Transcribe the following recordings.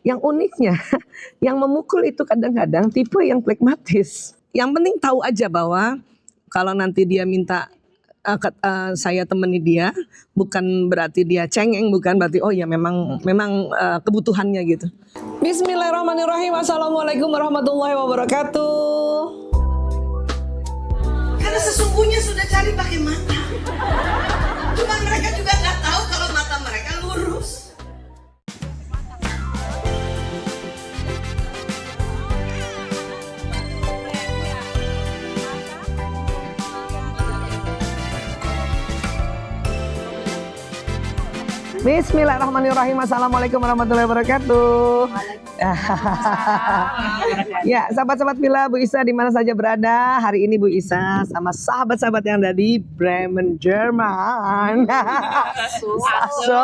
Yang uniknya, yang memukul itu kadang-kadang tipe yang flegmatis. Yang penting tahu aja bahwa kalau nanti dia minta saya temani dia, bukan berarti dia cengeng, bukan berarti oh ya memang kebutuhannya gitu. Bismillahirrahmanirrahim. Assalamualaikum warahmatullahi wabarakatuh. Karena sesungguhnya sudah cari pakai mata. Cuma mereka juga nggak tahu kalau mata mereka lurus. Bismillahirrahmanirrahim. Assalamualaikum warahmatullahi wabarakatuh. Ya, sahabat-sahabat Villa Bu Isa di mana saja berada. Hari ini Bu Isa sama sahabat-sahabat yang ada di Bremen, Jerman. So,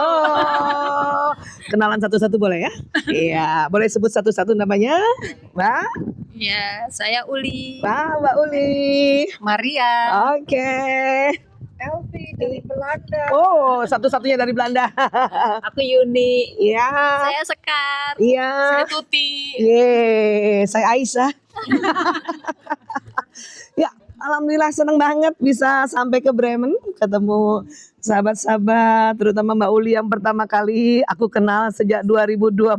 kenalan satu-satu boleh ya? Iya, boleh sebut satu-satu namanya? Mbak? Ya, saya Uli. Mbak Uli. Maria. Oke. Elvi dari Belanda. Oh, satu-satunya dari Belanda. Aku Yuni. Iya. Saya Sekar. Iya. Saya Tuti. Yeay, saya Aisyah. Ya, alhamdulillah seneng banget bisa sampai ke Bremen, ketemu sahabat-sahabat, terutama Mbak Uli yang pertama kali aku kenal sejak 2020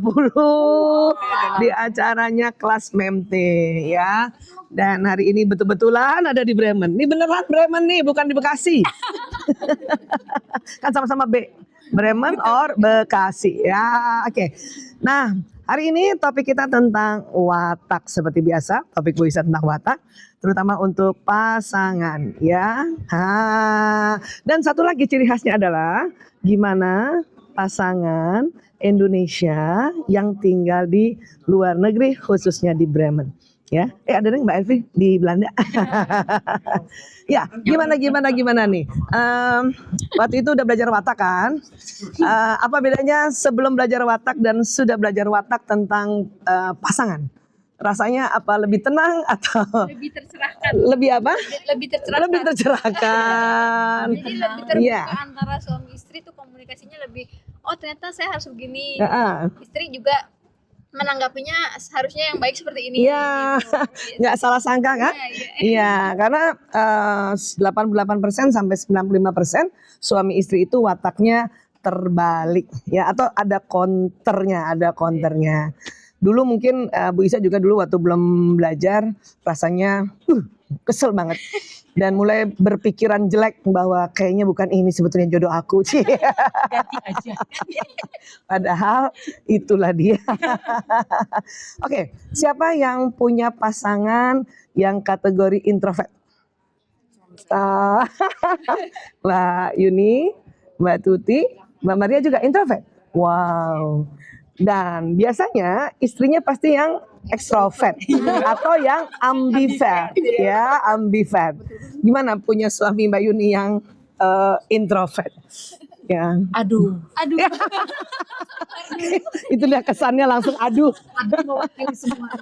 di acaranya Kelas Memte ya. Dan hari ini betul-betulan ada di Bremen. Ini beneran Bremen nih, bukan di Bekasi. Kan sama-sama B. Bremen or Bekasi ya. Oke. Nah, hari ini topik kita tentang watak seperti biasa. Topik Bu Isa tentang watak, terutama untuk pasangan ya. Dan satu lagi ciri khasnya adalah gimana pasangan Indonesia yang tinggal di luar negeri khususnya di Bremen. Ya, ada nih Mbak Elvi di Belanda. Ya, gimana nih? Waktu itu udah belajar watak kan? Apa bedanya sebelum belajar watak dan sudah belajar watak tentang pasangan? Rasanya apa lebih tenang atau Lebih tercerahkan. lebih apa? Lebih tercerahkan. Lebih tercerahkan. Jadi lebih terbuka Iya. antara suami istri tuh komunikasinya lebih. Oh ternyata saya harus begini. Heeh. Istri juga menanggapinya harusnya yang baik seperti ini. Iya, Gitu. nggak salah sangka kan? Iya, karena 88% sampai 95% suami istri itu wataknya terbalik ya, atau ada konternya. Dulu mungkin Bu Isa juga dulu waktu belum belajar rasanya kesel banget dan mulai berpikiran jelek bahwa kayaknya bukan ini sebetulnya jodoh aku. Ganti aja. Padahal itulah dia. Oke, siapa yang punya pasangan yang kategori introvert? Mbak Yuni, Mbak Tuti, Mbak Maria juga introvert. Wow. Dan biasanya istrinya pasti yang ekstrovert atau yang ambivert, ya ambivert. Gimana punya suami Mbak Yuni yang introvert? Ya. Aduh. Itu dia kesannya langsung aduh. Mewakili semuanya.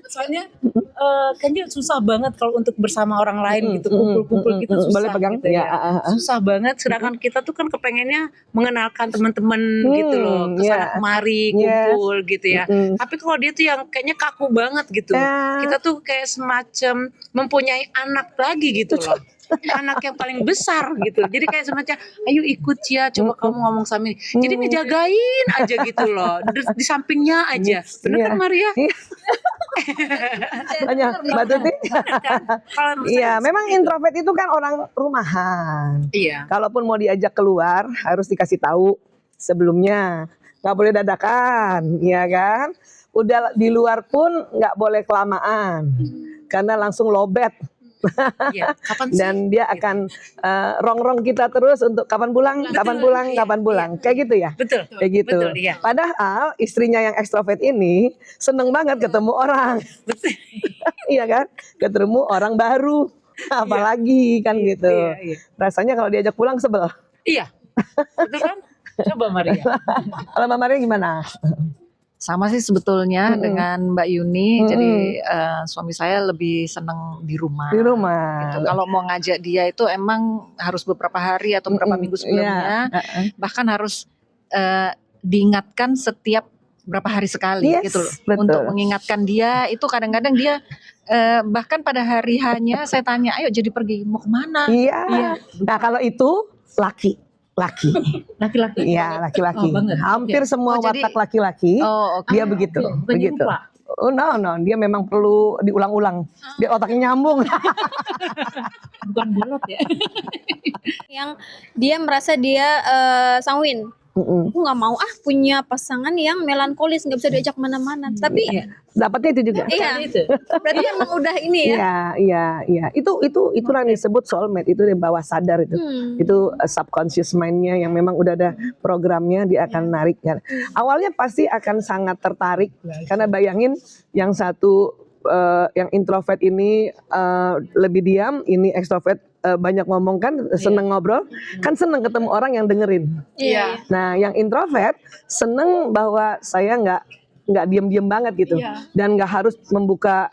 Soalnya kayaknya susah banget kalau untuk bersama orang lain gitu, kumpul-kumpul gitu susah. Boleh pegang gitu ya. Susah banget, sedangkan kita tuh kan kepengennya mengenalkan teman-teman gitu loh, kesana kemari kumpul gitu ya. Tapi kalau dia tuh yang kayaknya kaku banget gitu. Kita tuh kayak semacam mempunyai anak lagi gitu loh. Anak yang paling besar gitu. Jadi kayak semacam ayo ikut ya, coba kamu ngomong sama ini. Jadi ngejagain aja gitu loh. Di sampingnya aja. Bener kan Maria? Tanya Mbak Tuti. Iya, memang introvert itu kan orang rumahan. Iya. Kalaupun mau diajak keluar harus dikasih tahu sebelumnya. Nggak boleh dadakan, ya kan? Udah di luar pun nggak boleh kelamaan. Karena langsung lobet. Iya, kapan sih? Dan dia akan rongrong kita terus untuk kapan pulang. Kayak gitu ya. Betul. Kayak gitu. Betul, iya. Padahal istrinya yang ekstrovert ini seneng banget ketemu orang. Betul. Iya kan? Ketemu orang baru. Apalagi kan gitu. Iya. Rasanya kalau diajak pulang sebel. Iya. Betul kan? Coba Maria. Kalau Mbak Maria gimana? Sama sih sebetulnya dengan Mbak Yuni. Jadi suami saya lebih seneng di rumah. Di rumah. Gitu. Kalau mau ngajak dia itu emang harus beberapa hari atau beberapa minggu sebelumnya. Bahkan harus diingatkan setiap berapa hari sekali Yes, gitu loh. betul. Untuk mengingatkan dia, itu kadang-kadang dia bahkan pada hari hanya saya tanya, ayo jadi pergi mau kemana? Iya. Nah kalau itu laki. Laki-laki. Iya, laki-laki. Oh, banget. Hampir semua Oh, jadi- watak laki-laki Oh, oke. dia begitu, Bukan begitu. lupa. Oh no, dia memang perlu diulang-ulang biar otaknya nyambung. Bukan bolot ya. Yang dia merasa dia sanguin. Mm-mm. Aku nggak mau punya pasangan yang melankolis, nggak bisa diajak mana-mana. Tapi Dapatnya itu juga. iya, Itu. berarti emang udah ini ya. Iya. Itu yang disebut soulmate, itu di bawah sadar itu. Itu subconscious mind-nya yang memang udah ada programnya, dia akan narik kan. Awalnya pasti akan sangat tertarik karena bayangin yang satu yang introvert ini lebih diam, ini ekstrovert banyak ngomong kan, seneng ngobrol, kan seneng ketemu orang yang dengerin. Iya. Nah, yang introvert seneng bahwa saya nggak diem-diem banget gitu, dan nggak harus membuka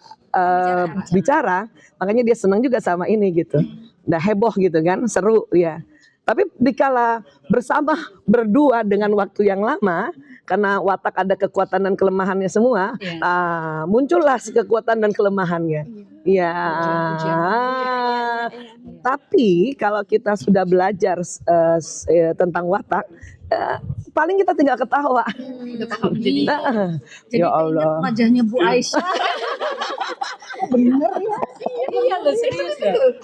bicara, makanya dia seneng juga sama ini gitu. Nah, heboh gitu kan, seru ya. Tapi dikala bersama berdua dengan waktu yang lama, karena watak ada kekuatan dan kelemahannya semua, muncullah si kekuatan dan kelemahannya. Ya. Tapi kalau kita sudah belajar tentang watak, paling kita tinggal ketawa. Jadi Jadi Ya Allah. keinget wajahnya Bu Aisyah. iya loh, serius loh.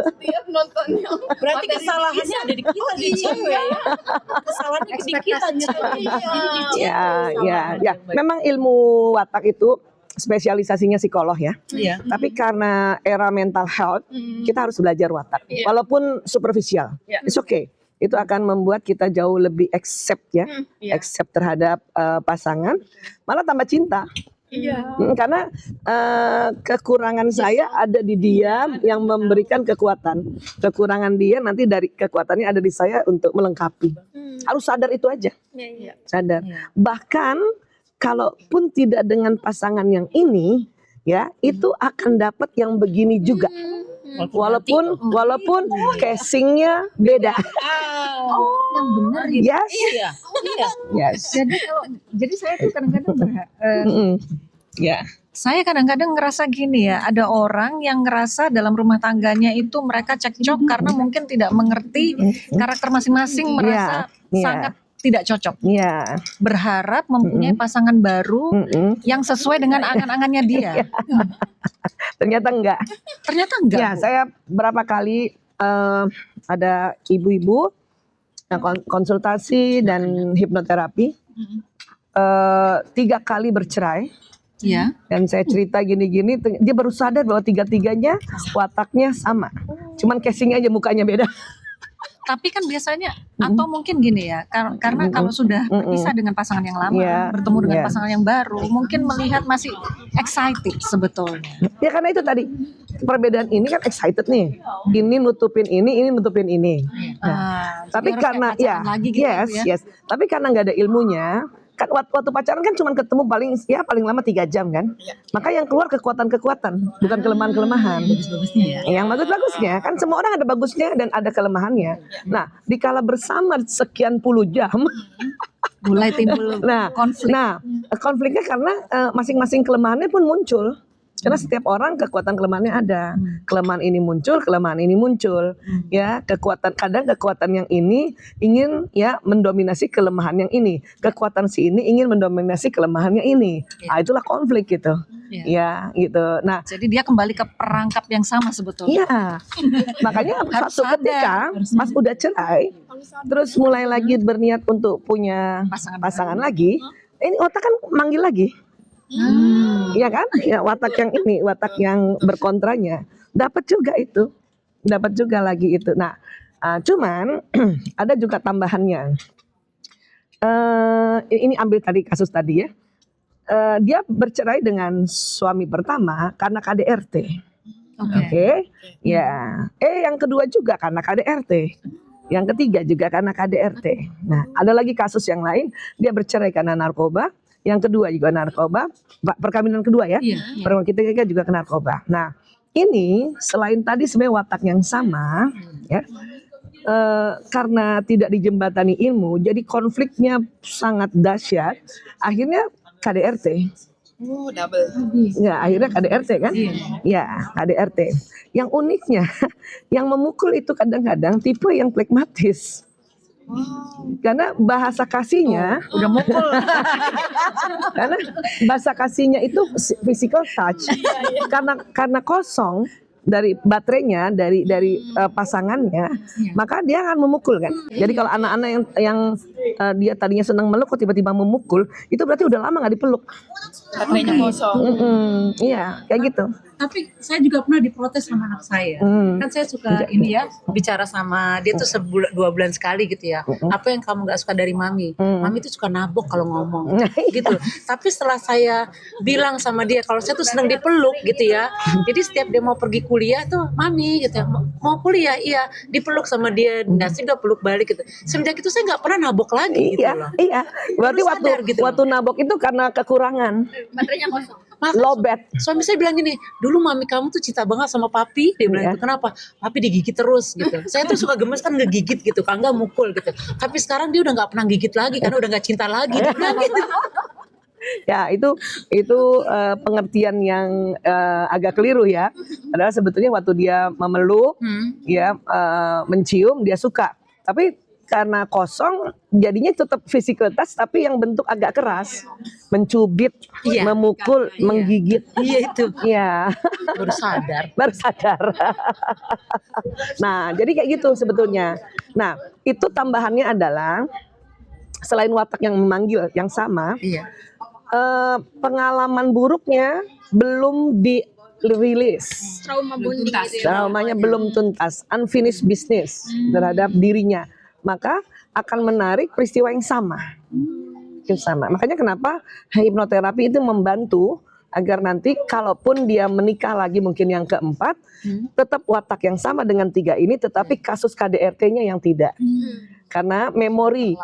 Setiap nontonnya. Berarti kesalahannya ada di kita di cewek ya. Kesalahannya di kita cewek. Ya. Memang ilmu watak itu spesialisasinya psikolog ya. Iya. Tapi karena era mental health, kita harus belajar watak. Walaupun superficial. It's okay. Itu akan membuat kita jauh lebih accept ya. Accept terhadap pasangan. Malah tambah cinta. Karena kekurangan saya ada di dia yang memberikan kekuatan. Kekurangan dia nanti dari kekuatannya ada di saya untuk melengkapi. Harus sadar itu aja. Sadar. Bahkan kalaupun tidak dengan pasangan yang ini, ya itu akan dapat yang begini juga. Walaupun casingnya beda. Yang benar gitu. Yes. Iya. Yes. Jadi saya tuh kadang-kadang Ya. saya kadang-kadang ngerasa gini ya, ada orang yang ngerasa dalam rumah tangganya itu mereka cekcok karena mungkin tidak mengerti karakter masing-masing, merasa sangat tidak cocok. Iya. Berharap mempunyai pasangan baru yang sesuai dengan angan-angannya dia. Ternyata enggak. Ternyata enggak. Ya, saya berapa kali ada ibu-ibu konsultasi dan hipnoterapi, 3 kali bercerai. Ya. Dan saya cerita gini-gini, dia baru sadar bahwa 3-tiganya wataknya sama. Cuman casingnya aja mukanya beda. Tapi kan biasanya atau mungkin gini ya, karena kalau sudah berpisah dengan pasangan yang lama, bertemu dengan pasangan yang baru, mungkin melihat masih excited sebetulnya. Ya karena itu tadi perbedaan ini kan excited nih. Ini nutupin ini nutupin ini. Nah, tapi harus karena kayak pacaran lagi gitu ya. Tapi karena nggak ada ilmunya, kan waktu pacaran kan cuma ketemu paling lama 3 jam kan. Maka yang keluar kekuatan-kekuatan, bukan kelemahan-kelemahan. Yang bagus-bagusnya kan semua orang ada bagusnya dan ada kelemahannya. Nah, dikala bersama sekian puluh jam, Mulai timbul konflik. Nah, konfliknya karena masing-masing kelemahannya pun muncul. Karena setiap orang kekuatan kelemahannya ada. Kelemahan ini muncul, ya, kadang kekuatan yang ini ingin ya mendominasi kelemahan yang ini. Kekuatan si ini ingin mendominasi kelemahannya ini. Nah, itulah konflik gitu. Ya, gitu. Nah, jadi dia kembali ke perangkap yang sama sebetulnya. iya. Makanya suatu ketika pas udah cerai, terus mulai lagi berniat untuk punya pasangan lagi, ini otak kan manggil lagi. Iya kan? Ya, watak yang ini, watak yang berkontranya dapat juga lagi itu. Nah, cuman ada juga tambahannya. Ini ambil tadi kasus tadi ya. Dia bercerai dengan suami pertama karena KDRT. Oke. Ya. Yang kedua juga karena KDRT. Yang ketiga juga karena KDRT. Nah, ada lagi kasus yang lain, dia bercerai karena narkoba. Yang kedua juga narkoba, perkawinan kedua ya, perkawinan ketiga juga kena narkoba. Nah, ini selain tadi sebenarnya watak yang sama, ya, karena tidak dijembatani ilmu, jadi konfliknya sangat dahsyat. Akhirnya KDRT. Oh, double. Ya, akhirnya KDRT kan? Ya, KDRT. Yang uniknya, yang memukul itu kadang-kadang tipe yang pragmatis. Karena bahasa kasihnya Udah mukul. karena bahasa kasihnya itu physical touch. Karena kosong dari baterainya, dari pasangannya, maka dia akan memukul kan. Jadi kalau anak-anak yang dia tadinya senang meluk kok tiba-tiba memukul, itu berarti udah lama nggak dipeluk. Baterainya kosong. Iya, kayak gitu. Tapi saya juga pernah diprotes sama anak saya. Kan saya suka ini ya, bicara sama dia tuh 2 bulan sekali gitu ya. Apa yang kamu gak suka dari Mami? Mami tuh suka nabok kalau ngomong gitu. Tapi setelah saya bilang sama dia kalau saya tuh senang dipeluk gitu ya. Jadi setiap dia mau pergi kuliah tuh Mami gitu ya, mau kuliah iya dipeluk sama dia. Nah saya juga peluk balik gitu. Semenjak itu saya gak pernah nabok lagi gitu loh. Iya. Berarti Baru sadar gitu loh. waktu nabok itu karena kekurangan. Baterainya kosong. Lobet. Suami saya bilang gini, dulu mami kamu tuh cinta banget sama papi. Dia bilang itu kenapa? Papi digigit terus gitu. Saya tuh suka gemes kan ngegigit gitu, kan nggak mukul gitu. Tapi sekarang dia udah nggak pernah gigit lagi karena udah nggak cinta lagi. Dia bilang gitu. Ya itu pengertian yang agak keliru ya. Adalah sebetulnya waktu dia memeluk, ya mencium dia suka. Tapi karena kosong jadinya tetap physical touch tapi yang bentuk agak keras, mencubit, Iya. memukul, menggigit. Iya itu. Iya. Baru sadar. Baru sadar. Nah, jadi kayak gitu sebetulnya. Nah, itu tambahannya adalah selain watak yang memanggil yang sama, Iya. pengalaman buruknya belum dirilis. Trauma bonding gitu ya. Traumanya belum tuntas, unfinished business terhadap dirinya. Maka akan menarik peristiwa yang sama. Yang sama. Makanya kenapa hipnoterapi itu membantu agar nanti kalaupun dia menikah lagi mungkin yang keempat, tetap watak yang sama dengan 3 ini, tetapi kasus KDRT-nya yang tidak. Karena memori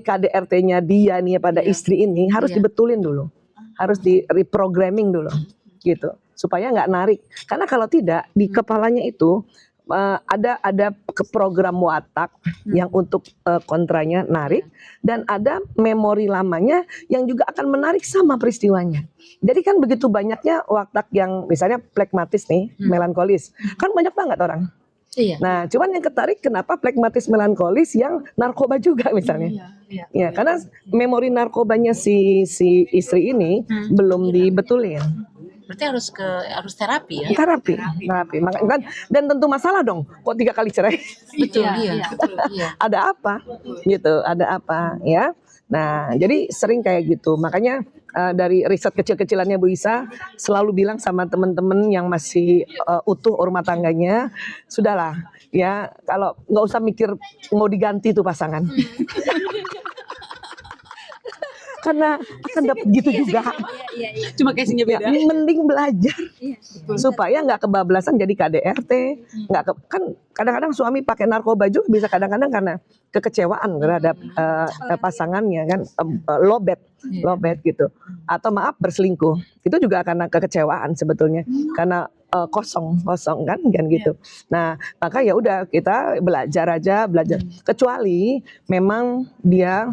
KDRT-nya dia nih pada istri ini harus dibetulin dulu, harus di reprogramming dulu, gitu, supaya nggak narik. Karena kalau tidak di kepalanya itu ada program watak yang untuk kontranya narik, dan ada memori lamanya yang juga akan menarik sama peristiwanya. Jadi kan begitu banyaknya watak yang misalnya pragmatis nih, melankolis, kan banyak banget orang. Iya. Nah, cuman yang ketarik kenapa pragmatis melankolis yang narkoba juga misalnya. Ya, karena memori narkobanya si istri ini belum dibetulin. Berarti harus terapi ya. Terapi. Makanya kan, dan tentu masalah dong. Kok 3 kali cerai? Betul, iya. Betul, iya. Ada apa? Gitu, ada apa ya? Nah, jadi sering kayak gitu. Makanya dari riset kecil-kecilannya Bu Isa selalu bilang sama teman-teman yang masih utuh rumah tangganya, sudahlah ya, kalau nggak usah mikir mau diganti tuh pasangan. Karena akan dapat gitu juga. Cuma casingnya Ya, beda. mending belajar supaya nggak kebablasan jadi KDRT. Kan kadang-kadang suami pakai narkoba juga bisa kadang-kadang karena kekecewaan terhadap pasangannya kan, lobet gitu, atau maaf berselingkuh, itu juga karena kekecewaan sebetulnya, karena kosong kan gitu. Nah, maka ya udah kita belajar. Kecuali memang dia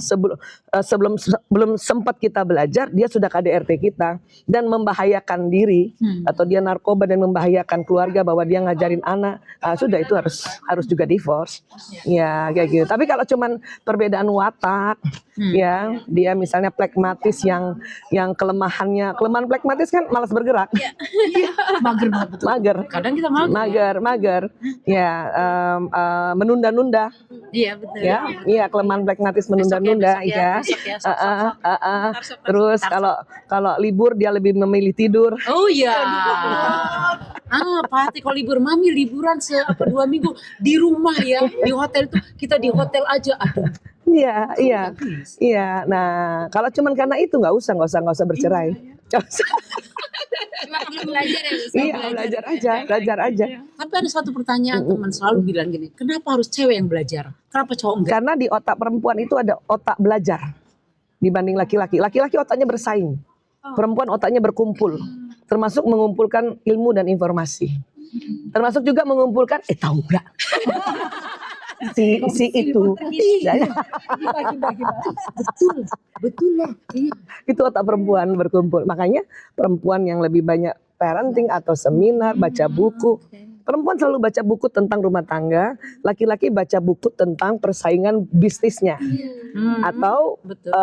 belum sempat kita belajar, dia sudah KDRT kita dan membahayakan diri, atau dia narkoba dan membahayakan keluarga, bahwa dia ngajarin anak, sudah itu harus juga divorce. Ya kayak gitu. Tapi kalau cuman perbedaan watak, ya dia misalnya pragmatis yang kelemahan pragmatis kan malas bergerak. Mager banget betul. Mager. Kadang kita Mager. Ya, menunda-nunda. Iya betul. Ya, iya, kelemahan pragmatis menunda-nunda Besok ya, ya. besok ya, sok-sok. Terus kalau libur dia lebih memilih tidur. Oh iya. Pak Hati kalau libur Mami liburan 2 minggu di rumah ya, di hotel tuh kita di hotel aja. Aduh. Iya. Nah, kalau cuman karena itu nggak usah bercerai. Nggak usah. Cuma perlu belajar ya, Gus. Iya, belajar aja. Tapi ada satu pertanyaan teman selalu bilang gini, kenapa harus cewek yang belajar? Kenapa cowok enggak? Karena di otak perempuan itu ada otak belajar dibanding laki-laki. Laki-laki otaknya bersaing. Perempuan otaknya berkumpul. Termasuk mengumpulkan ilmu dan informasi. Termasuk juga mengumpulkan tahu nggak? si itu. Betul lah. Iya. Itu otak perempuan berkumpul. Makanya perempuan yang lebih banyak parenting atau seminar, baca buku. Perempuan selalu baca buku tentang rumah tangga, laki-laki baca buku tentang persaingan bisnisnya atau Betul.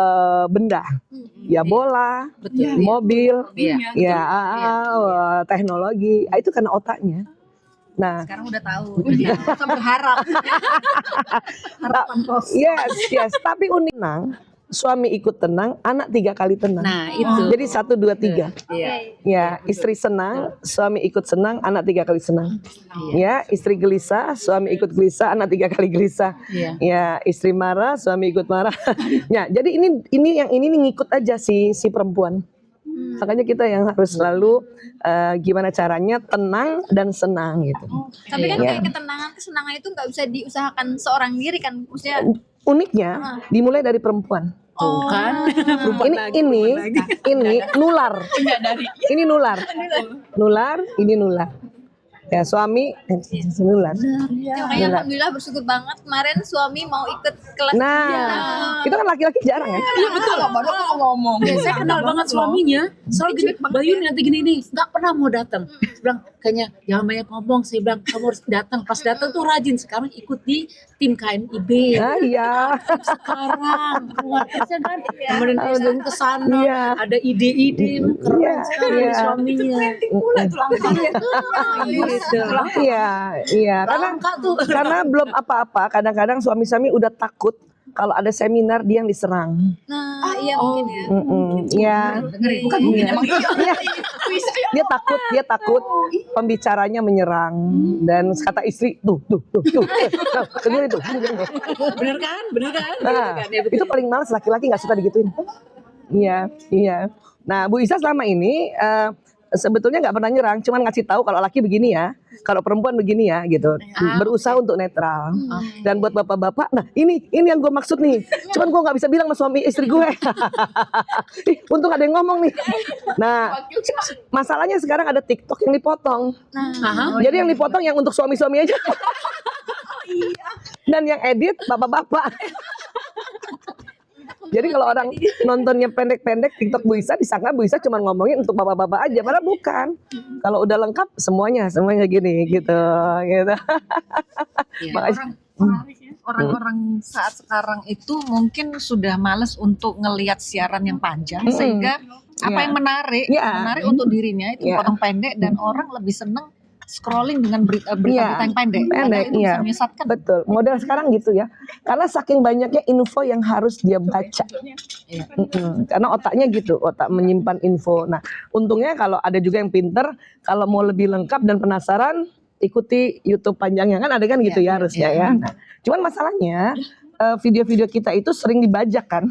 benda, ya bola, Betul. mobil, Iya. ya teknologi. Itu karena otaknya. Nah, Sekarang udah tahu. Udah berharap. Harapan kos. yes. Tapi unik tenang, suami ikut tenang, anak 3 kali tenang. Nah, itu. Jadi 1, 2, 3. Iya. Ya, istri senang, suami ikut senang, anak 3 kali senang. Ya, istri gelisah, suami ikut gelisah, anak 3 kali gelisah. Iya. Ya, istri marah, suami ikut marah. Ya, jadi ini yang ini nih ngikut aja si perempuan. Makanya kita yang harus selalu gimana caranya tenang dan senang gitu. Tapi kan Iya. kayak kesenangan itu nggak bisa diusahakan seorang diri kan, maksudnya. Uniknya dimulai dari perempuan. Tuh kan. Ini nular. Ini nular. Ini nular. Ya, suami nular. Ya, makanya alhamdulillah bersyukur banget kemarin suami mau ikut kelas. Nah, itu kan laki-laki jarang ya. Iya betul. Baru aku ngomong. Ya, saya kenal banget suaminya. Selalu gini, Bayu nanti gini nih, nggak pernah mau datang. Saya bilang kayaknya jangan banyak ngomong. Saya bilang kamu harus datang. Pas datang tuh rajin. Sekarang ikut di tim KNIB. Ah, iya. Sekarang keluar kerja kan, kemudian istri ke sana. Iya. Ada ide-ide keren Iya, sekali iya. suaminya. Gitu. Iya. Langka tuh. Karena belum apa-apa. Kadang-kadang suami-suami udah takut kalau ada seminar dia yang diserang. Nah, iya mungkin ya. Iya. Bukan mungkin emang iya. Dia takut pembicaranya menyerang dan kata istri tuh. Dengerin tuh. Bener kan? Nah, Ya, betul. itu paling males laki-laki nggak suka digituin. Iya. Nah, Bu Isa selama ini sebetulnya nggak pernah nyerang, cuman ngasih tahu kalau laki begini ya, kalau perempuan begini ya, gitu. Berusaha untuk netral. Dan buat bapak-bapak, nah ini yang gue maksud nih. Cuman gue nggak bisa bilang sama suami istri gue. Ih, untung ada yang ngomong nih. Nah, masalahnya sekarang ada TikTok yang dipotong. Jadi yang dipotong yang untuk suami-suami aja. Dan yang edit bapak-bapak. Jadi kalau orang nontonnya pendek-pendek TikTok Bu Isa, disangka Bu Isa cuma ngomongin untuk bapak-bapak aja, padahal bukan. Kalau udah lengkap semuanya gini gitu. Makanya Orang-orang saat sekarang itu mungkin sudah males untuk ngelihat siaran yang panjang sehingga apa yang menarik untuk dirinya itu potong pendek dan orang lebih seneng scrolling dengan berita-berita yang pendek. Itu bisa menyesatkan. Betul. Model sekarang gitu ya. Karena saking banyaknya info yang harus dia baca. Karena otaknya gitu, otak menyimpan info. Nah, untungnya kalau ada juga yang pinter, kalau mau lebih lengkap dan penasaran, ikuti YouTube panjangnya kan ada kan gitu ya harusnya ya. Nah, cuman masalahnya video-video kita itu sering dibajak kan.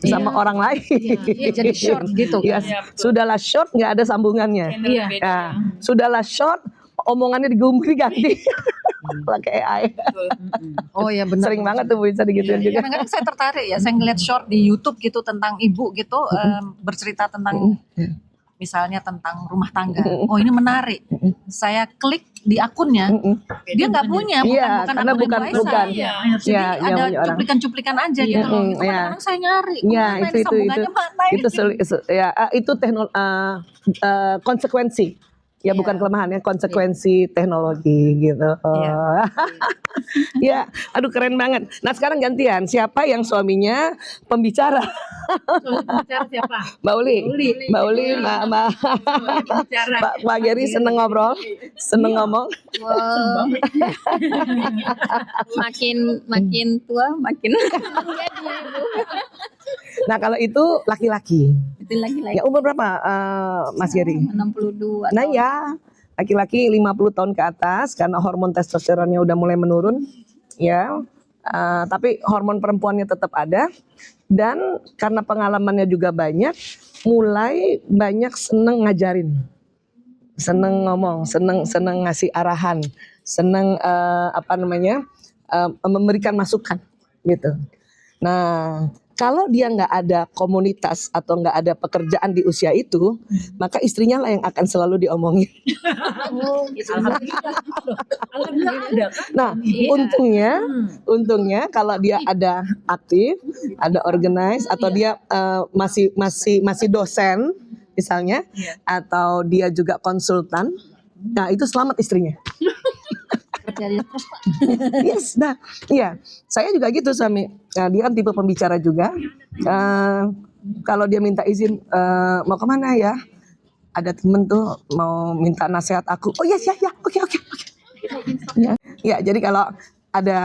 Sama orang lain. Jadi short gitu. Ya, sudahlah short nggak ada sambungannya. Ya, sudahlah short omongannya diganti pakai AI. Oh ya benar. Sering banget tuh bisa digituin juga. Kadang-kadang saya tertarik ya, saya ngeliat short di YouTube gitu tentang ibu gitu bercerita tentang misalnya tentang rumah tangga. Oh ini menarik. Saya klik di akunnya, dia nggak punya, karena bukan. Jadi ada cuplikan-cuplikan aja gitu loh. Itu kadang-kadang saya nyari. Itu konsekuensi. Ya bukan kelemahan ya, konsekuensi teknologi gitu. Ya, aduh keren banget. Nah sekarang gantian, siapa yang suaminya pembicara? Bicara siapa? Mbak Uli, Mbak Geri seneng ngobrol, seneng ngomong. Wow. makin tua makin Nah kalau itu laki-laki. itu lagi-lagi Ya umur berapa Mas Geri? 62. Nah ya, laki-laki 50 tahun ke atas karena hormon testosteronnya udah mulai menurun, ya. Tapi hormon perempuannya tetap ada dan karena pengalamannya juga banyak, mulai banyak seneng ngajarin, seneng ngomong, seneng ngasih arahan, seneng memberikan masukan, gitu. Nah, Kalau dia nggak ada komunitas atau nggak ada pekerjaan di usia itu, maka istrinya lah yang akan selalu diomongin. Nah, untungnya kalau dia ada aktif, ada organize, atau dia masih dosen misalnya, atau dia juga konsultan, nah itu selamat istrinya. Yes, nah, iya, saya juga gitu suami. Nah, dia kan tipe pembicara juga. Kalau dia minta izin mau kemana ya? Ada temen tuh mau minta nasihat aku. Oh yes, ya, oke. Ya, jadi kalau ada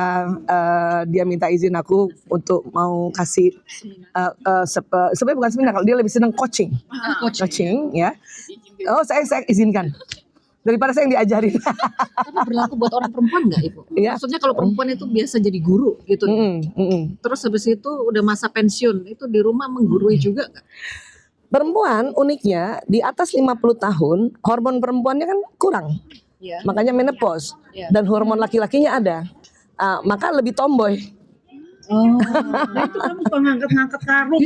dia minta izin aku untuk mau kasih sebenarnya bukan seminar, kalau dia lebih senang coaching, ya. Oh, saya izinkan. Daripada saya yang diajarin. Tapi berlaku buat orang perempuan nggak Ibu? Iya. Maksudnya kalau perempuan itu biasa jadi guru gitu. Terus habis itu udah masa pensiun, itu di rumah menggurui juga nggak? Perempuan uniknya di atas 50 tahun hormon perempuannya kan kurang. Iya. Makanya menopause. Dan hormon laki-lakinya ada. Maka lebih tomboy. Nah itu kamu suka ngangkat-ngangkat karung.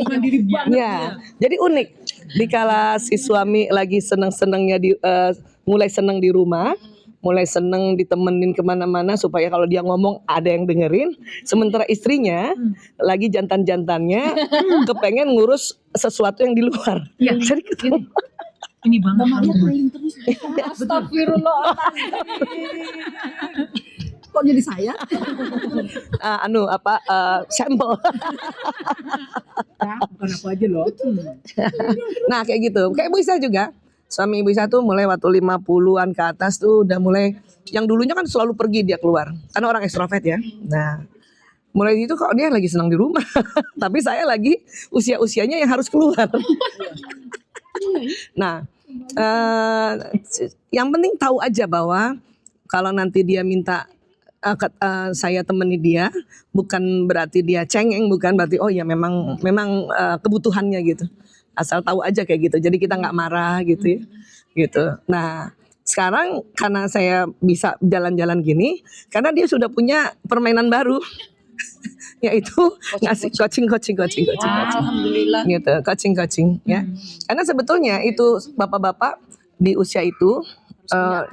Mandiri banget. Ya, jadi unik. Dikala si suami lagi seneng-senengnya mulai seneng di rumah, mulai seneng ditemenin kemana-mana supaya kalau dia ngomong ada yang dengerin. Sementara istrinya lagi jantan-jantannya kepengen ngurus sesuatu yang di luar. Jadi ketemu. Ini banget. Kok jadi saya? Sampel. Bukan aku aja loh. Nah kayak gitu. Kayak Ibu Isa juga. Suami Ibu Isa tuh mulai waktu 50-an ke atas tuh udah mulai, yang dulunya kan selalu pergi dia keluar. Karena orang ekstrovert ya. Nah mulai itu kok dia lagi senang di rumah. Tapi saya lagi usia-usianya yang harus keluar. Nah yang penting tahu aja bahwa kalau nanti dia minta saya temani dia, bukan berarti dia cengeng, bukan berarti oh ya memang kebutuhannya gitu. Asal tahu aja kayak gitu. Jadi kita nggak marah gitu ya. Gitu. Nah, sekarang karena saya bisa jalan-jalan gini, karena dia sudah punya permainan baru. Yaitu ngasih coaching. Alhamdulillah. Gitu, coaching ya. Karena sebetulnya itu bapak-bapak di usia itu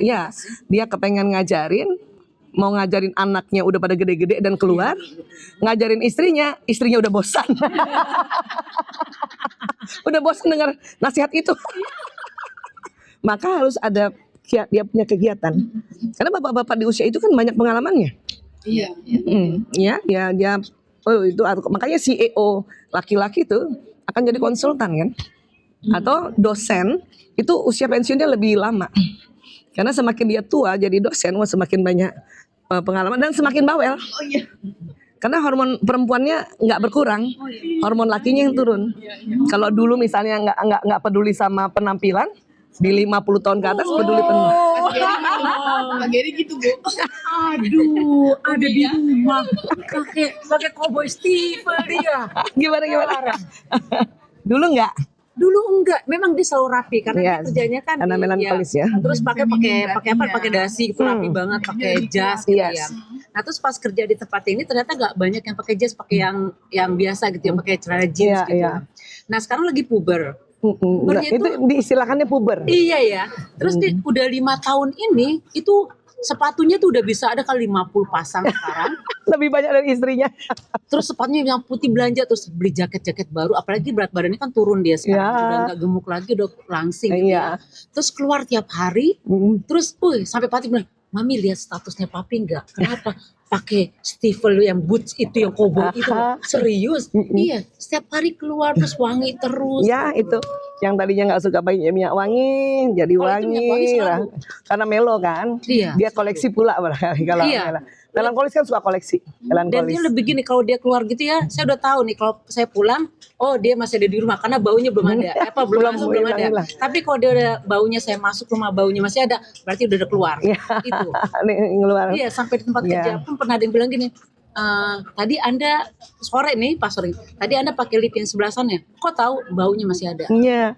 ya dia kepengen mau ngajarin anaknya udah pada gede-gede dan keluar, ngajarin istrinya udah bosan. Udah bosan dengar nasihat itu. Maka harus ada dia punya kegiatan. Karena bapak-bapak di usia itu kan banyak pengalamannya. Iya. Ya dia itu makanya CEO laki-laki itu akan jadi konsultan kan. Atau dosen itu usia pensiunnya lebih lama. Karena semakin dia tua jadi dosen, semakin banyak pengalaman dan semakin bawel. Karena hormon perempuannya nggak berkurang, hormon lakinya yang turun. Kalau dulu misalnya nggak peduli sama penampilan, di 50 tahun ke atas peduli penuh. Pak Geri gitu Bu. Aduh, ada di rumah pakai cowboy Steve dia. Gimana? Dulu nggak? Dulu enggak, memang dia selalu rapi karena dia kerjanya kan karena melankolis ya. Terus pakai dasi, itu rapi banget, pakai jas gitu ya. Nah terus pas kerja di tempat ini ternyata nggak banyak yang pakai jas, pakai yang biasa gitu, yang pakai celana jeans gitu. Nah sekarang lagi puber. Nah, itu diistilahkannya puber. Iya ya. Terus udah 5 tahun ini itu sepatunya tuh udah bisa ada kali 50 pasang sekarang. Lebih banyak dari istrinya. Terus sepatunya yang putih belanja, terus beli jaket-jaket baru, apalagi berat badannya kan turun dia sekarang, udah nggak gemuk lagi, udah langsing gitu ya. Terus keluar tiap hari, terus sampai Pati bilang, Mami lihat statusnya Papi nggak? Kenapa? Pakai stifle yang boots itu, yang koboi itu, serius? Iya, setiap hari keluar terus wangi terus. Ya itu, yang tadinya nggak suka pakai minyak wangi, jadi wangi lah. Karena melo kan, dia koleksi pula barangkali kalau melankolis kan suka koleksi. Dan dia lebih gini, kalau dia keluar gitu ya, saya udah tahu nih kalau saya pulang, oh dia masih ada di rumah karena baunya belum ada, belum ada. Tapi kalau dia udah baunya, saya masuk rumah baunya masih ada, berarti udah keluar. Itu. Ngeluar. Iya, sampai di tempat kerja pun pernah ada yang bilang gini, tadi Anda sore nih Pak Sore, tadi Anda pakai lip yang sebelah sana, kok tahu baunya masih ada? Iya.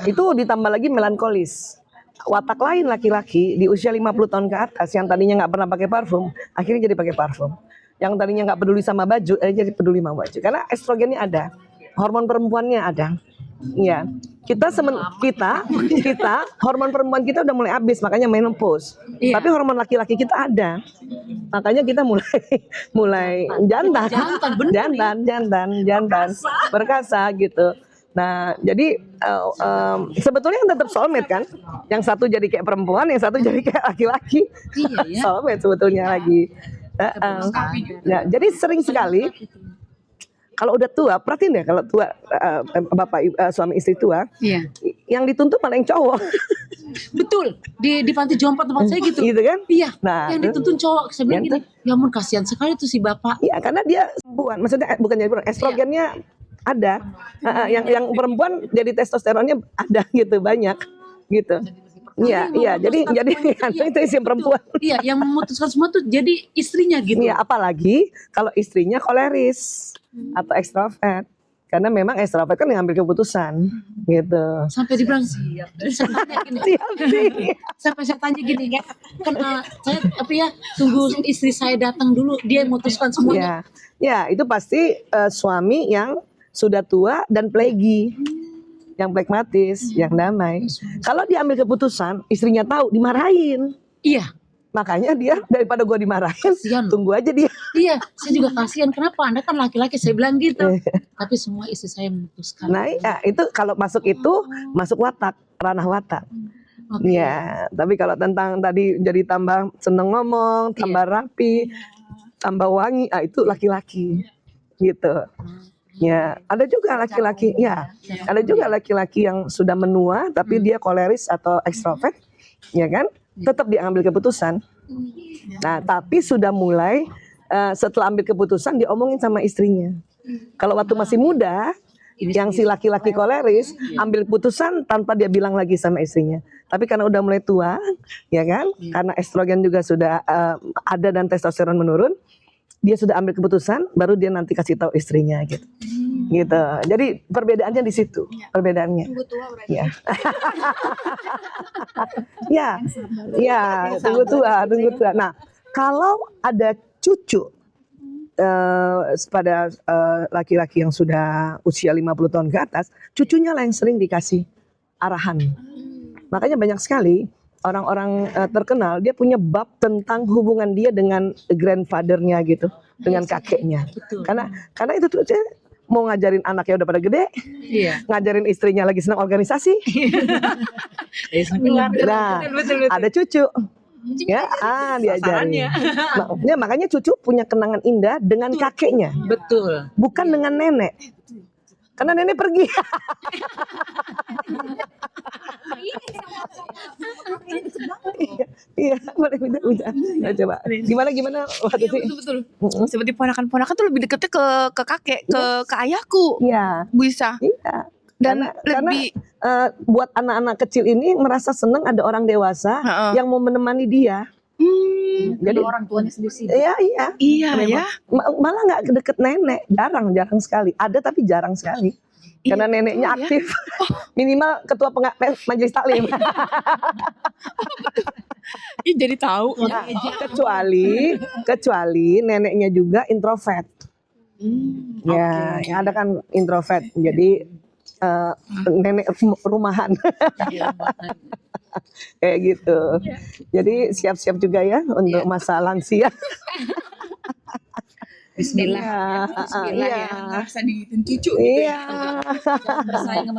Itu ditambah lagi melankolis. Watak lain laki-laki di usia 50 tahun ke atas yang tadinya nggak pernah pakai parfum, akhirnya jadi pakai parfum. yang tadinya nggak peduli sama baju, jadi peduli sama baju. Karena estrogennya ada, hormon perempuannya ada. Ya, kita hormon perempuan kita udah mulai habis, makanya menopause. Iya. Tapi hormon laki-laki kita ada, makanya kita mulai jantan, perkasa gitu. Nah, jadi sebetulnya kan tetap soulmate kan, yang satu jadi kayak perempuan, yang satu jadi kayak laki-laki. Iya, ya. Soulmate sebetulnya lagi. Ya, jadi sering sekali kalau udah tua, perhatiin ya kalau tua, suami istri tua, Iya. yang dituntut malah yang cowok. Betul. Di panti jompo tempat saya gitu. Gitu kan? Iya. Nah, Yang dituntun cowok. Saya bilang Yang gini, ya ampun kasihan sekali tuh si bapak. Iya, karena dia perempuan, maksudnya bukan jadi perempuan, estrogennya ada. Yang perempuan jadi testosteronnya ada gitu, banyak gitu. Iya, jadi itu isi perempuan. Iya, yang memutuskan semua tuh jadi istrinya gitu. Iya, apalagi kalau istrinya koleris atau ekstrovert. Karena memang ekstrovert kan yang ambil keputusan gitu. Sampai dibilang saya tanya gini. Sampai saya tanya gini ya. Kan saya tunggu istri saya datang dulu, dia yang memutuskan semuanya. Ya, itu pasti suami yang sudah tua dan plagy. Yang pragmatis, yang damai. Kalau dia ambil keputusan, istrinya tahu dimarahin. Iya. Makanya dia daripada gue dimarahin, Kasian. tunggu aja dia. Iya, saya juga kasihan. Kenapa? Anda kan laki-laki, saya bilang gitu. Tapi semua istri saya memutuskan. Nah, ya, itu kalau masuk masuk watak, ranah watak. Oke. Ya, tapi kalau tentang tadi jadi tambah seneng ngomong, tambah rapi, tambah wangi, itu laki-laki, gitu. Ya, ada juga laki-laki, ada juga laki-laki yang sudah menua, tapi dia koleris atau ekstrovert, ya kan? Tetap dia ambil keputusan. Nah, tapi sudah mulai setelah ambil keputusan diomongin sama istrinya. Kalau waktu masih muda, yang si laki-laki koleris ambil keputusan tanpa dia bilang lagi sama istrinya. Tapi karena udah mulai tua, ya kan? Karena estrogen juga sudah ada dan testosteron menurun, dia sudah ambil keputusan, baru dia nanti kasih tahu istrinya gitu. Gitu. Jadi perbedaannya di situ. Perbedaannya. Tunggu tua berarti. Tunggu tua. Nah, kalau ada cucu pada laki-laki yang sudah usia 50 tahun ke atas, cucunya lah yang sering dikasih arahan. Makanya banyak sekali orang-orang terkenal dia punya bab tentang hubungan dia dengan grandfathernya gitu, dengan kakeknya. Karena itu tuh mau ngajarin anaknya udah pada gede, ngajarin istrinya lagi senang organisasi. Nah, ada cucu. Ya, diajarin. Ya, makanya cucu punya kenangan indah dengan kakeknya. Betul. Bukan dengan nenek. Karena nenek pergi. Iya, boleh bisa. Nah, coba. Gimana waktu itu? Betul. Seperti ponakan-ponakan tuh lebih deketnya ke kakek, ke ayahku. Iya. Bu Isa. Iya. Dan Karena lebih buat anak-anak kecil ini merasa senang ada orang dewasa yang mau menemani dia. Jadi orang tuanya sendiri. Iya. iya ya. Malah nggak deket nenek, jarang sekali. Ada tapi jarang sekali. Karena neneknya aktif, minimal ketua majelis taklim. Ih, jadi tahu. Nah, kecuali neneknya juga introvert. Ya, yang ada kan introvert. Jadi nenek rumahan. Kayak gitu. Jadi siap-siap juga ya untuk masa lansia. Bismillah. Bismillah ya. Nggak bisa dihitung cucu gitu Iya.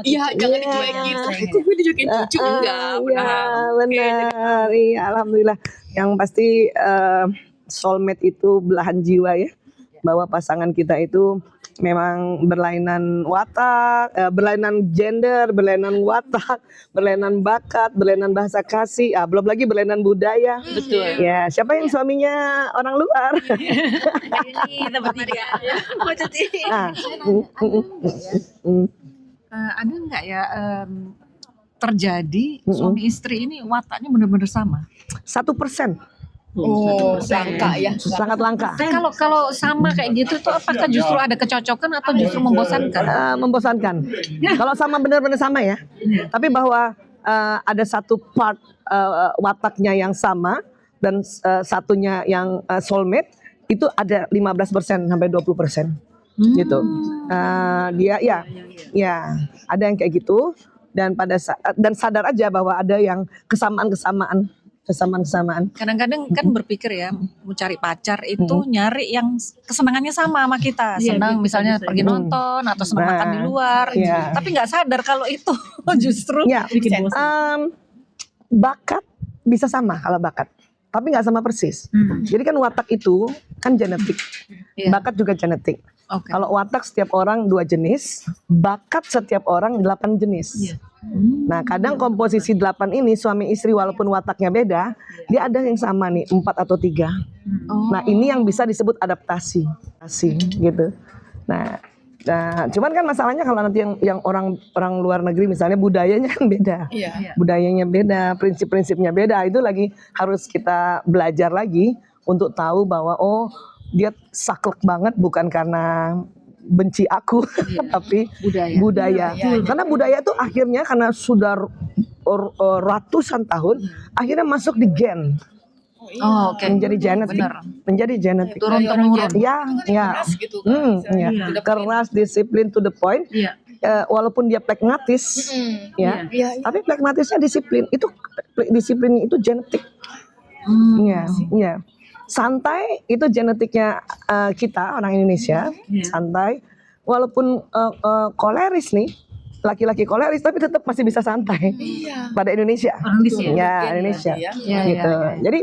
Iya, jangan dicuekin. Kok gue dicuekin cucu enggak? Benar. Iya, alhamdulillah. Yang pasti soulmate itu belahan jiwa ya. Bahwa pasangan kita itu memang berlainan watak, berlainan gender, berlainan watak, berlainan bakat, berlainan bahasa kasih, belum lagi berlainan budaya. Betul. Ya, siapa yang suaminya orang luar? Ini tempat dia. Ada nggak ya terjadi suami istri ini wataknya benar-benar sama? 1%. Oh, langka ya. Sangat langka. Kalau sama kayak gitu tuh apakah justru ada kecocokan atau justru membosankan? Membosankan. Kalau sama benar-benar sama ya. Tapi bahwa ada satu part wataknya yang sama dan satunya yang soulmate, itu ada 15% sampai 20% gitu. Dia ya ada yang kayak gitu, dan pada saat dan sadar aja bahwa ada yang kesamaan. Kadang-kadang kan berpikir ya, mau cari pacar itu nyari yang kesenangannya sama kita. Senang misalnya pergi nonton atau senang makan di luar. Tapi nggak sadar kalau itu justru bikin bosan. Bakat bisa sama kalau bakat, tapi nggak sama persis. Jadi kan watak itu kan genetik, bakat juga genetik. Kalau watak setiap orang 2 jenis, bakat setiap orang 8 jenis. Nah, kadang komposisi 8 ini suami istri walaupun wataknya beda, dia ada yang sama nih 4 atau 3. Nah, ini yang bisa disebut adaptasi, gitu. Nah, cuman kan masalahnya kalau nanti yang orang luar negeri misalnya budayanya kan beda, budayanya beda, prinsip-prinsipnya beda, itu lagi harus kita belajar lagi untuk tahu bahwa dia saklek banget bukan karena benci aku, tapi budaya. Karena budaya itu akhirnya karena sudah ratusan tahun, akhirnya masuk di gen. Menjadi genetik. Turun-temurun. Keras, disiplin to the point. Walaupun dia pragmatis, tapi pragmatisnya disiplin. Itu disiplinnya itu genetik. Santai itu genetiknya kita orang Indonesia, santai. Walaupun koleris nih, laki-laki koleris tapi tetap masih bisa santai. Pada Indonesia. Indonesia. Gitu. Jadi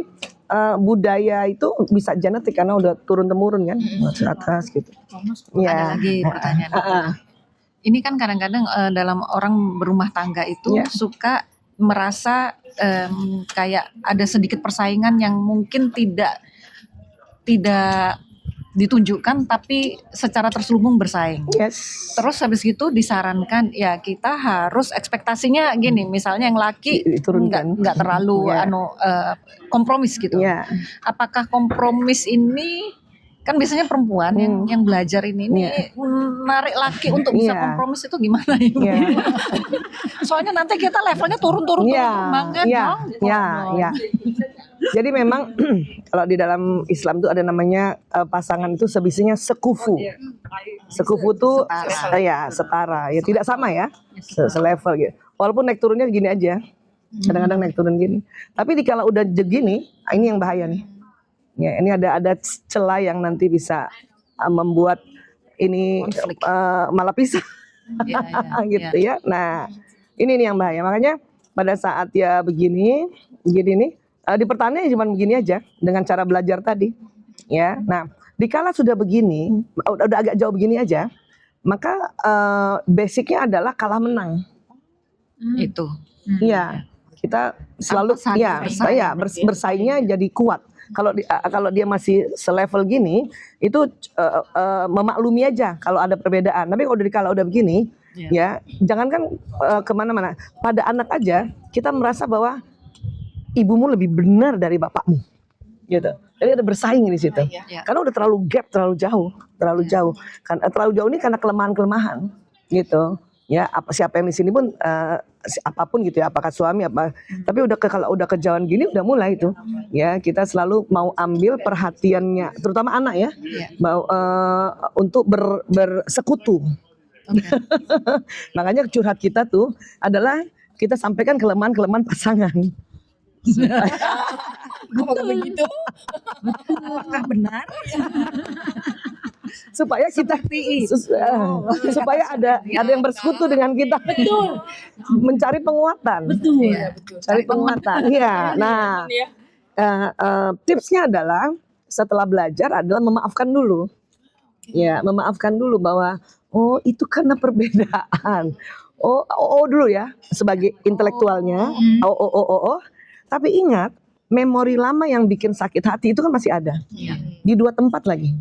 budaya itu bisa genetik karena udah turun temurun kan, ke atas gitu. Ada lagi pertanyaan. Ini kan kadang-kadang dalam orang berumah tangga itu suka merasa kayak ada sedikit persaingan yang mungkin tidak ditunjukkan tapi secara terselubung bersaing. Terus habis itu disarankan ya kita harus ekspektasinya gini, misalnya yang laki nggak terlalu kompromis gitu. Apakah kompromis ini kan biasanya perempuan yang belajar ini menarik laki untuk bisa kompromis itu gimana Ibu? Soalnya nanti kita levelnya turun banget dong. Jadi memang kalau di dalam Islam itu ada namanya pasangan itu sebisanya sekufu. Sekufu itu setara, ya tidak sama ya, selevel gitu. Walaupun naik turunnya gini aja, kadang-kadang naik turun gini. Tapi kalau udah begini, ini yang bahaya nih. Ya, ini ada celah yang nanti bisa membuat ini malah pisah, gitu ya. Nah, ini nih yang bahaya. Makanya pada saat ya begini nih, dipertahankan cuma begini aja dengan cara belajar tadi, ya. Nah, dikala sudah begini, udah agak jauh begini aja, maka basicnya adalah kalah menang. Itu. Iya, kita selalu bersaingnya jadi kuat. Kalau dia masih selevel gini, itu memaklumi aja kalau ada perbedaan. Tapi kalau udah begini, ya jangankan kemana-mana. Pada anak aja kita merasa bahwa ibumu lebih benar dari bapakmu, gitu. Jadi ada bersaing di situ. Karena udah terlalu jauh. Karena terlalu jauh ini karena kelemahan, gitu. Ya, siapa yang di sini pun apapun gitu ya, apakah suami tapi kalau udah kejauhan gini udah mulai itu. Ya, kita selalu mau ambil perhatiannya, terutama anak ya. Mau untuk bersekutu. Makanya curhat kita tuh adalah kita sampaikan kelemahan pasangan. Apakah begitu? Apakah benar? Supaya kita supaya ada yang bersekutu dengan kita. Betul. Mencari penguatan. Betul. Cari penguatan. Iya. Nah, tipsnya adalah setelah belajar adalah memaafkan dulu. Ya, memaafkan dulu bahwa itu karena perbedaan. Dulu ya sebagai intelektualnya. Tapi ingat, memori lama yang bikin sakit hati itu kan masih ada. Di 2 tempat lagi.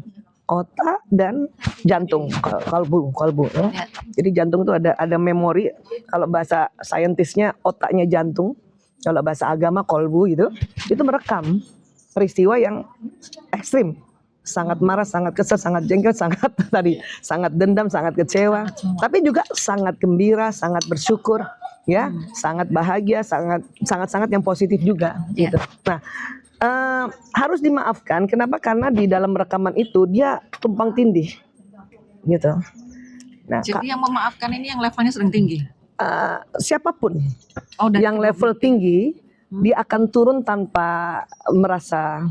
Otak dan jantung, kalbu. Ya. Jadi jantung itu ada memori. Kalau bahasa saintisnya otaknya jantung. Kalau bahasa agama kolbu gitu, itu merekam peristiwa yang ekstrim. Sangat marah, sangat kesal, sangat jengkel, sangat dendam, sangat kecewa. Tapi juga sangat gembira, sangat bersyukur, ya, sangat bahagia, sangat yang positif juga. Gitu. Nah, harus dimaafkan. Kenapa? Karena di dalam rekaman itu dia tumpang tindih, gitu. Nah, Jadi yang memaafkan ini yang levelnya sedang tinggi. siapapun Dan yang level tinggi, dia akan turun tanpa merasa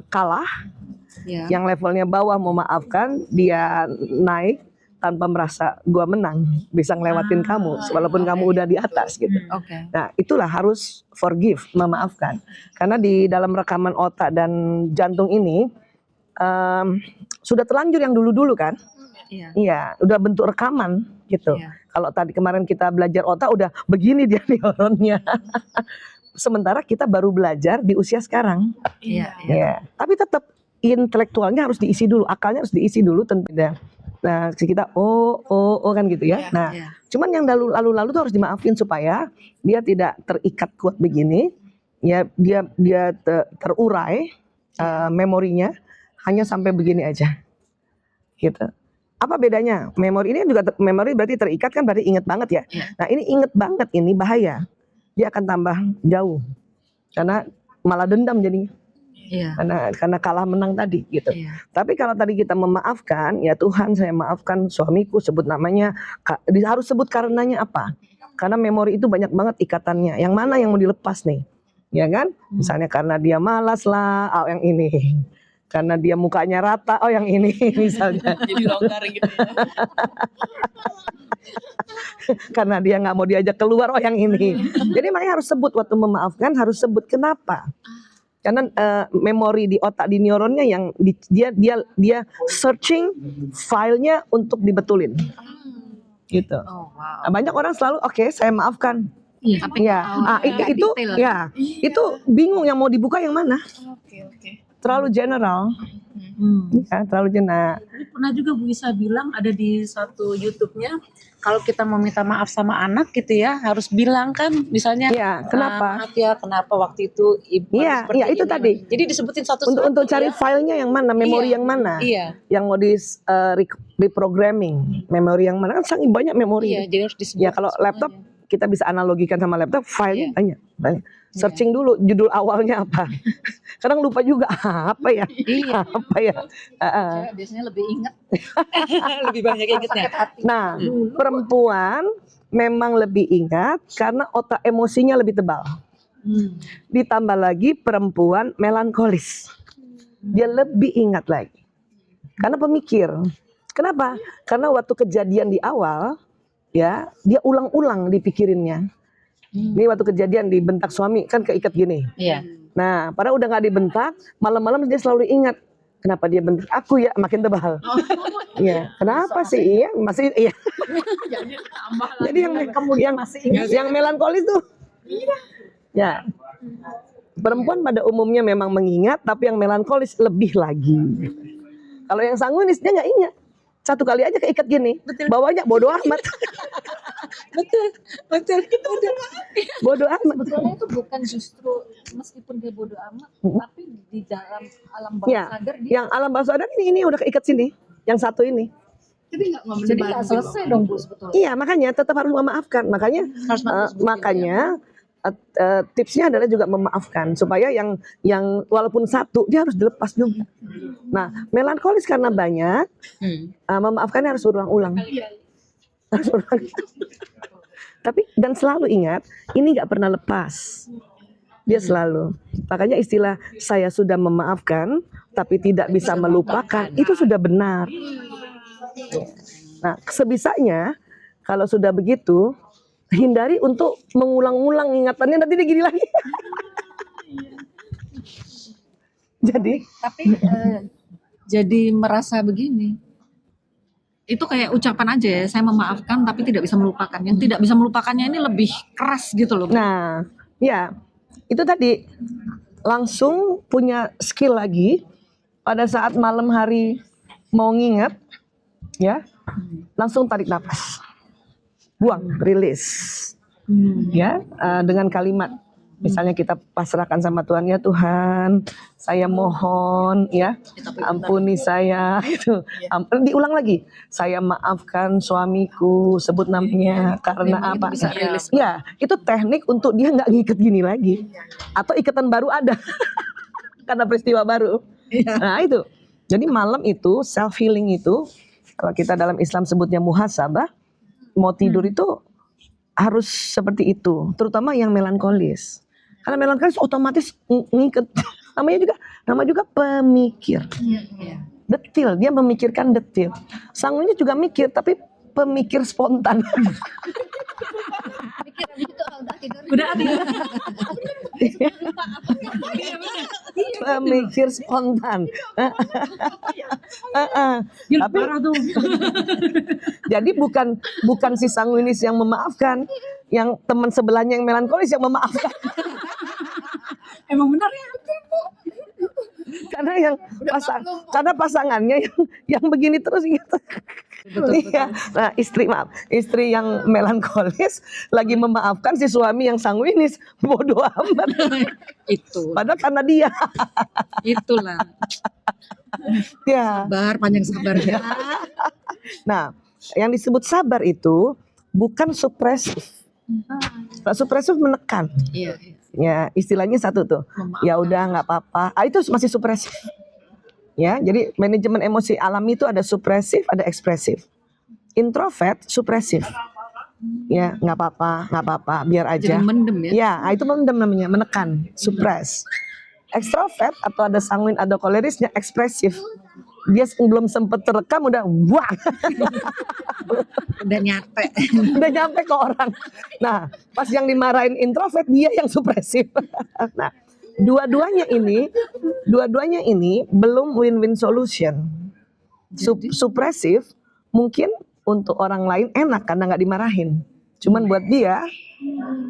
kalah. ya. Yang levelnya bawah memaafkan, dia naik tanpa merasa gua menang, bisa ngelewatin kamu, walaupun kamu udah di atas gitu. Oke. Nah, itulah harus forgive, memaafkan. Karena di dalam rekaman otak dan jantung ini sudah terlanjur yang dulu-dulu kan? Iya. Iya, udah bentuk rekaman gitu. Iya. Kalau tadi kemarin kita belajar otak udah begini dia neuronnya. Sementara kita baru belajar di usia sekarang. Iya. Ya, tapi tetap intelektualnya harus diisi dulu, akalnya harus diisi dulu tentu. Nah, kita kan gitu ya. Nah, Iya. cuman yang lalu tuh harus dimaafin supaya dia tidak terikat kuat begini. Ya, dia terurai memorinya hanya sampai begini aja. Gitu. Apa bedanya? Memori ini juga memori berarti terikat kan, berarti inget banget ya. Iya. Nah, ini inget banget, ini bahaya. Dia akan tambah jauh. Karena malah dendam jadinya. Iya. Karena kalah menang tadi gitu. Iya. Tapi kalau tadi kita memaafkan, ya Tuhan saya maafkan suamiku, sebut namanya, harus sebut karenanya apa? Karena memori itu banyak banget ikatannya. Yang mana yang mau dilepas nih? Ya kan? Misalnya karena dia malas lah, yang ini. Karena dia mukanya rata, yang ini misalnya. Jadi longgar gitu ya. Karena dia nggak mau diajak keluar, yang ini. Jadi makanya harus sebut waktu memaafkan, harus sebut kenapa. Karena memori di otak, di neuronnya yang dia searching filenya untuk dibetulin, gitu. Oh, wow. Nah, banyak orang selalu saya maafkan. Tapi Ya, itu detail. ya itu bingung yang mau dibuka yang mana. Oke. Terlalu general, ya, terlalu general. Pernah juga Bu Isa bilang ada di satu YouTube-nya, kalau kita mau minta maaf sama anak gitu ya, harus bilang kan, misalnya Iya, kenapa? maaf ya, kenapa waktu itu ibu Iya, seperti itu ini. tadi. Jadi disebutin satu Untuk cari filenya yang mana, memori Iya, yang mana, Iya, yang mau di reprogramming, memori yang mana, kan sangat banyak memori. iya, jadi harus disebut. Ya kalau laptop kita bisa analogikan sama laptop, filenya Iya. banyak. Searching dulu judul awalnya apa. Kadang lupa juga apa ya. Iya. Apa ya. Cewek biasanya lebih ingat. lebih banyak ingetnya. Nah, perempuan memang lebih ingat karena otak emosinya lebih tebal. Ditambah lagi perempuan melankolis. Dia lebih ingat lagi. Karena pemikir. Kenapa? Karena waktu kejadian di awal, ya, dia ulang-ulang dipikirinnya. Ini waktu kejadian dibentak suami kan keikat gini. Iya. Nah, padahal udah nggak dibentak, malam-malam dia selalu ingat kenapa dia bentak aku ya, makin tebal. Iya, kenapa sih? Iya, masih iya. Jadi yang melankolis tuh. Ya. Perempuan pada umumnya memang mengingat, tapi yang melankolis lebih lagi. Kalau yang sanguinis dia nggak ingat. Satu kali aja keikat gini, bawahnya bodoh amat. betul. Bodoh amat. Sebetulnya itu bukan justru meskipun dia bodoh amat, tapi di dalam alam bawah Ya, sadar dia yang alam bawah sadar ini udah keikat sini, yang satu ini. Jadi nggak jadi nggak selesai dong Bu sebetulnya. Iya, makanya tetap harus memaafkan. Makanya tipsnya adalah juga memaafkan supaya yang walaupun satu dia harus dilepas juga. Nah, melankolis karena banyak, memaafkannya harus ulang-ulang. Harus ulang. Tapi dan selalu ingat, ini nggak pernah lepas. Dia selalu. Makanya istilah saya sudah memaafkan tapi tidak bisa melupakan itu sudah benar. Nah, sebisanya kalau sudah begitu, hindari untuk mengulang-ulang ingatannya, nanti dia gini lagi. Jadi merasa begini. Itu kayak ucapan aja ya, saya memaafkan tapi tidak bisa melupakan. Yang tidak bisa melupakannya ini lebih keras gitu loh. Nah, ya itu tadi langsung punya skill lagi pada saat malam hari mau nginget, ya langsung tarik nafas, buang, rilis, ya dengan kalimat. Misalnya kita pasrahkan sama Tuhan, ya Tuhan, saya mohon ya, ampuni saya itu. Diulang lagi, saya maafkan suamiku, sebut namanya karena apa? Ya, itu teknik untuk dia nggak ngikat gini lagi, atau ikatan baru ada. karena peristiwa baru. Nah itu. Jadi malam itu self healing itu, kalau kita dalam Islam sebutnya muhasabah, mau tidur itu harus seperti itu, terutama yang melankolis. Karena melankolis otomatis ngikat. Nama juga pemikir. Detil, dia memikirkan detil. Sanguinis juga mikir, tapi pemikir spontan. Pemikir spontan. Tapi jadi bukan si sanguinis yang memaafkan, yang teman sebelahnya yang melankolis yang memaafkan. Emang benar ya? Karena pasangannya yang begini terus gitu. Iya. Nah, istri yang melankolis lagi memaafkan si suami yang sanguinis, bodoh amat. Itu. Padahal karena dia. Itulah. Ya. Sabar, panjang sabar ya. Nah, yang disebut sabar itu bukan supresif. Kalau supresif menekan. Iya. Ya, istilahnya satu tuh. Ya udah nggak apa-apa. Itu masih supresif. Ya, jadi manajemen emosi alami itu ada supresif, ada ekspresif. Introvert supresif. Ya, nggak apa-apa, biar aja. Jadi mendem ya. Ya, itu mendem namanya, menekan, suppress. Ekstrovert atau ada sanguin, ada kolerisnya ekspresif. Dia belum sempat terekam udah wah. Udah nyampe. Udah nyampe ke orang. Nah, pas yang dimarahin introvert dia yang supresif. Nah, dua-duanya ini belum win-win solution. Supresif mungkin untuk orang lain enak karena nggak dimarahin. Cuman buat dia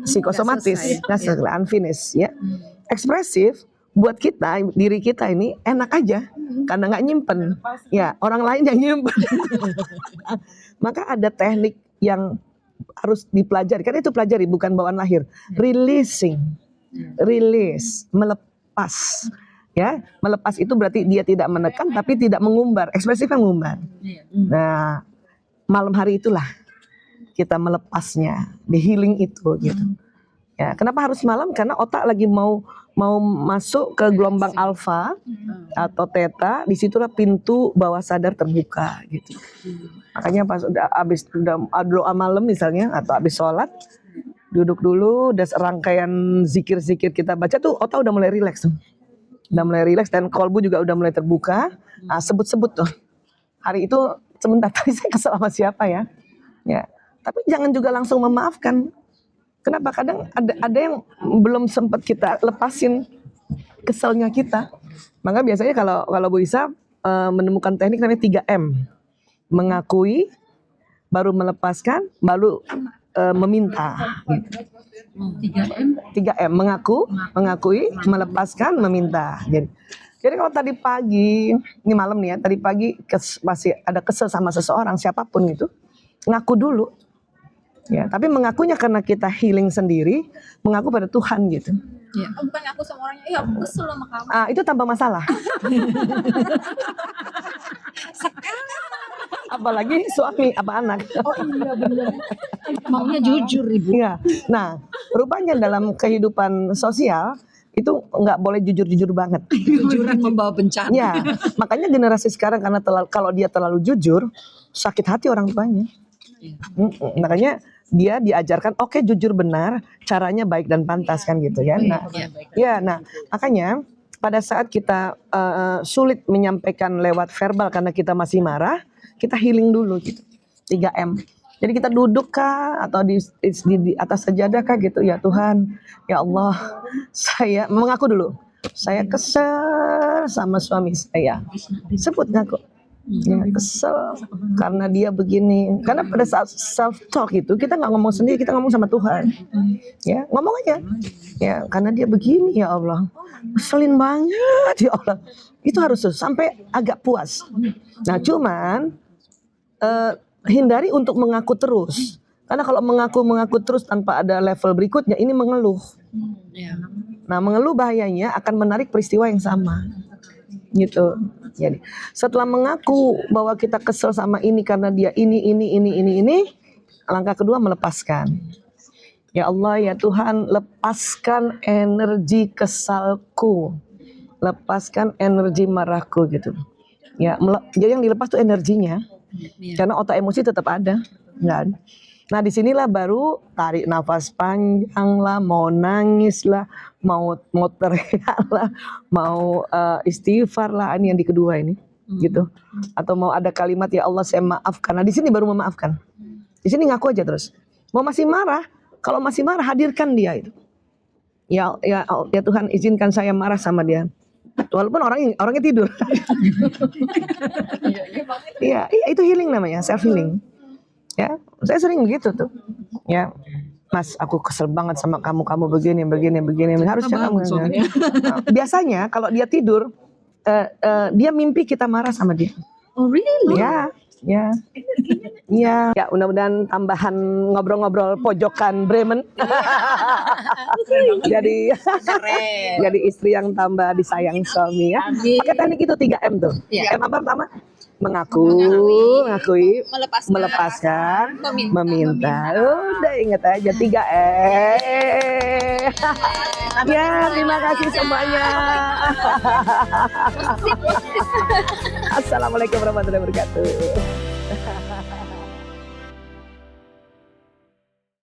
psikosomatis, nggak selesai, unfinished ya. Ekspresif buat kita, diri kita ini enak aja karena nggak nyimpen. Ya, orang lain yang nyimpen. Maka ada teknik yang harus dipelajari. Kan itu pelajari, bukan bawaan lahir. Releasing. Release, melepas. Ya, melepas itu berarti dia tidak menekan tapi tidak mengumbar. Ekspresifnya mengumbar. Nah, malam hari itulah kita melepasnya, di healing itu gitu. Ya, kenapa harus malam? Karena otak lagi mau masuk ke gelombang alfa atau theta, disitulah pintu bawah sadar terbuka gitu. Makanya pas udah doa malam misalnya atau habis sholat, duduk dulu, udah serangkaian zikir-zikir kita baca tuh otak udah mulai rileks tuh. Udah mulai rileks dan kolbu juga udah mulai terbuka. Nah, sebut-sebut tuh. Hari itu sebentar tadi saya kesel sama siapa ya. Ya. Tapi jangan juga langsung memaafkan. Kenapa? Kadang ada yang belum sempat kita lepasin keselnya kita. Maka biasanya kalau Bu Isa menemukan teknik namanya 3M. Mengakui, baru melepaskan, baru meminta. 3M. Mengakui, melepaskan, meminta. Jadi kalau tadi pagi, ini malam nih ya, tadi pagi masih ada kesel sama seseorang, siapapun itu, ngaku dulu. Ya, tapi mengakunya karena kita healing sendiri, mengaku pada Tuhan gitu. Ya. Bukan aku sama orangnya, iya aku kesel sama kamu. Itu tambah masalah. Apalagi suami apa anak. Oh iya benar. Maunya jujur Ibu. Iya. Nah, rupanya dalam kehidupan sosial itu nggak boleh jujur-jujur banget. Jujuran membawa bencana. Ya, makanya generasi sekarang karena kalau dia terlalu jujur, sakit hati orang tuanya. Makanya dia diajarkan oke, jujur benar, caranya baik dan pantas kan gitu ya. Nah, makanya pada saat kita sulit menyampaikan lewat verbal karena kita masih marah, kita healing dulu gitu. 3M. Jadi kita duduk kah atau di atas sajadah kah gitu, ya Tuhan, ya Allah, saya mengaku dulu. Saya kesel sama suami saya. Sebut ngaku. Ya, kesel karena dia begini. Karena pada saat self talk itu kita nggak ngomong sendiri, kita ngomong sama Tuhan. Ya, ngomong aja. Ya, karena dia begini ya Allah. Keselin banget ya Allah. Itu harus sampai agak puas. Nah, cuman hindari untuk mengaku terus. Karena kalau mengaku terus tanpa ada level berikutnya, ini mengeluh. Nah, mengeluh bahayanya akan menarik peristiwa yang sama. Gitu. Jadi setelah mengaku bahwa kita kesel sama ini karena dia ini, langkah kedua melepaskan. Ya Allah, ya Tuhan, lepaskan energi kesalku. lepaskan energi marahku gitu. Ya, jadi yang dilepas tuh energinya. Karena otak emosi tetap ada, kan? Nah disinilah baru tarik nafas panjang lah, mau nangis lah, mau teriak lah, mau istighfar lah, ini yang di kedua ini, gitu. Atau mau ada kalimat ya Allah saya maafkan. Nah di sini baru memaafkan. Di sini ngaku aja terus. Mau masih marah, kalau masih marah hadirkan dia itu. Ya Tuhan izinkan saya marah sama dia. Walaupun orangnya tidur. Iya itu healing namanya, self healing. Ya, saya sering begitu tuh. Ya, Mas, aku kesel banget sama kamu begini. Harusnya kamu. Nah, biasanya kalau dia tidur, dia mimpi kita marah sama dia. Oh really? Ya. Ya, mudah-mudahan tambahan ngobrol-ngobrol pojokan Bremen. Jadi istri yang tambah disayang suami ya. Pakai teknik itu 3M tuh. M apa pertama? Mengakui, melepaskan, meminta. Udah inget aja 3M. Ya, terima kasih semuanya. Assalamualaikum warahmatullahi wabarakatuh.